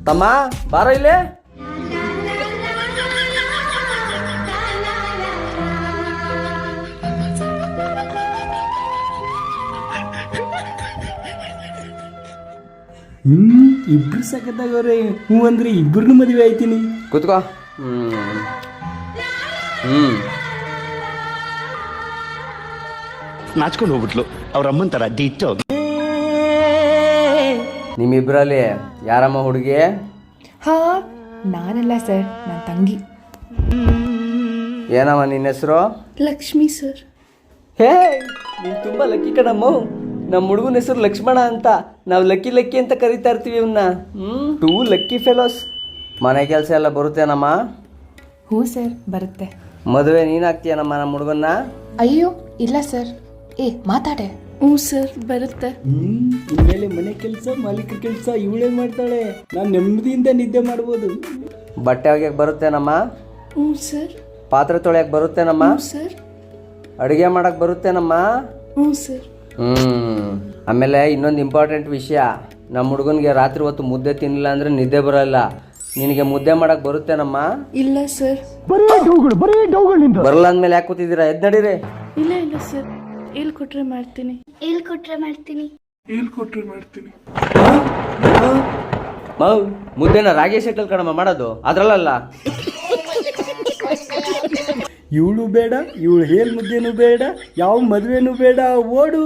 ತಮ್ಮ ಬಾರೋ ಇಲ್ಲೇ. ಇಬ್ರು ಸಖತ್ತಾಗವ್ರೆ. ಹ್ಞೂ ಅಂದ್ರೆ ಇಬ್ರನ್ನೂ ಮದುವೆ ಆಯ್ತೀನಿ. ಕೂತ್ಕೋ. ನಾಚ್ಕೊಂಡು ಹೋಗ್ಬಿಟ್ಲು ಅವ್ರ ಅಮ್ಮನ ತರ ಡಿಟ್ಟೋ. ನಿಮ್ಮಿಬ್ರಲ್ಲಿ ಯಾರಮ್ಮ ಹುಡುಗಿ? ಹಾ, ನಾನಲ್ಲ ಸರ್, ನನ್ನ ತಂಗಿ. ಏನಮ್ಮ ನಿನ್ನ ಹೆಸರು? ಲಕ್ಷ್ಮಿ ಸರ್. ಹೇ, ನೀನು ತುಂಬ ಲಕ್ಕಿ ಕಣಮ್ಮ. ನಮ್ಮ ಹುಡುಗನ ಹೆಸರು ಲಕ್ಷ್ಮಣ ಅಂತ. ನಾವು ಲಕ್ಕಿ ಲಕ್ಕಿ ಅಂತ ಕರಿತಾ ಇರ್ತೀವಿ ಇವನ್ನ. Two lucky fellows. ಮನೆ ಕೆಲಸ ಎಲ್ಲ ಬರುತ್ತೇನಮ್ಮ? ಹ್ಞೂ ಸರ್, ಬರುತ್ತೆ. ಮದುವೆ ನೀನಾಗ್ತೀಯನಮ್ಮ ನಮ್ಮ ಹುಡುಗನ್ನ? ಅಯ್ಯೋ ಇಲ್ಲ ಸರ್. ಮಾತಾಡೆ. ಹ್ಞೂ ಸರ್, ಬರುತ್ತೆ. ಇನ್ಮೇಲೆ ಮನೆ ಕೆಲಸ, ಮಾಲೀಕರ ಕೆಲಸ ಇವಳೇ ಮಾಡ್ತಾಳೆ. ನಾನು ನೆಮ್ಮದಿಯಿಂದ ನಿದ್ದೆ ಮಾಡ್ಬೋದು. ಬಟ್ಟೆ ಒಗ್ಯಕ್ಕೆ ಬರುತ್ತೇನಮ್ಮ? ಹ್ಞೂ ಸರ್. ಪಾತ್ರೆ ತೊಳೆಯಕ್ಕೆ ಬರುತ್ತೇನಮ್ಮ? ಸರ್. ಅಡುಗೆ ಮಾಡಕ್ಕೆ ಬರುತ್ತೇನಮ್ಮ? ಹ್ಞೂ ಸರ್. ಆಮೇಲೆ ಇನ್ನೊಂದು ಇಂಪಾರ್ಟೆಂಟ್ ವಿಷಯ, ನಮ್ಮ ಹುಡುಗನಿಗೆ ರಾತ್ರಿ ಹೊತ್ತು ಮುದ್ದೆ ತಿನ್ನಿಲ್ಲ ಅಂದರೆ ನಿದ್ದೆ ಬರೋಲ್ಲ. ನಿನಗೆ ಮುದ್ದೆ ಮಾಡಕ್ಕೆ ಬರುತ್ತೇನಮ್ಮ? ಇಲ್ಲ ಸರ್. ಬರಲ್ಲ ಅಂದಮೇಲೆ ಯಾಕೆ ಕೂತಿದ್ದೀರಾ? ಎದ್ದು ನಡೀರಿ. ಇಲ್ಲ ಇಲ್ಲ ಸರ್, ಹೇಳ್ಕೊಟ್ರೆ ಮಾಡ್ತೀನಿ. ಮಾವು, ಮುದ್ದೆನ ರಾಗಿ ಶೆಟ್ಟಲ್ ಕಣಮ್ಮ ಮಾಡೋದು, ಅದ್ರಲ್ಲ. ಇವಳು ಬೇಡ, ಇವಳು ಹೇಲ್ ಮುದ್ದೆನೂ ಬೇಡ, ಯಾವ ಮದುವೆನೂ ಬೇಡ, ಓಡು.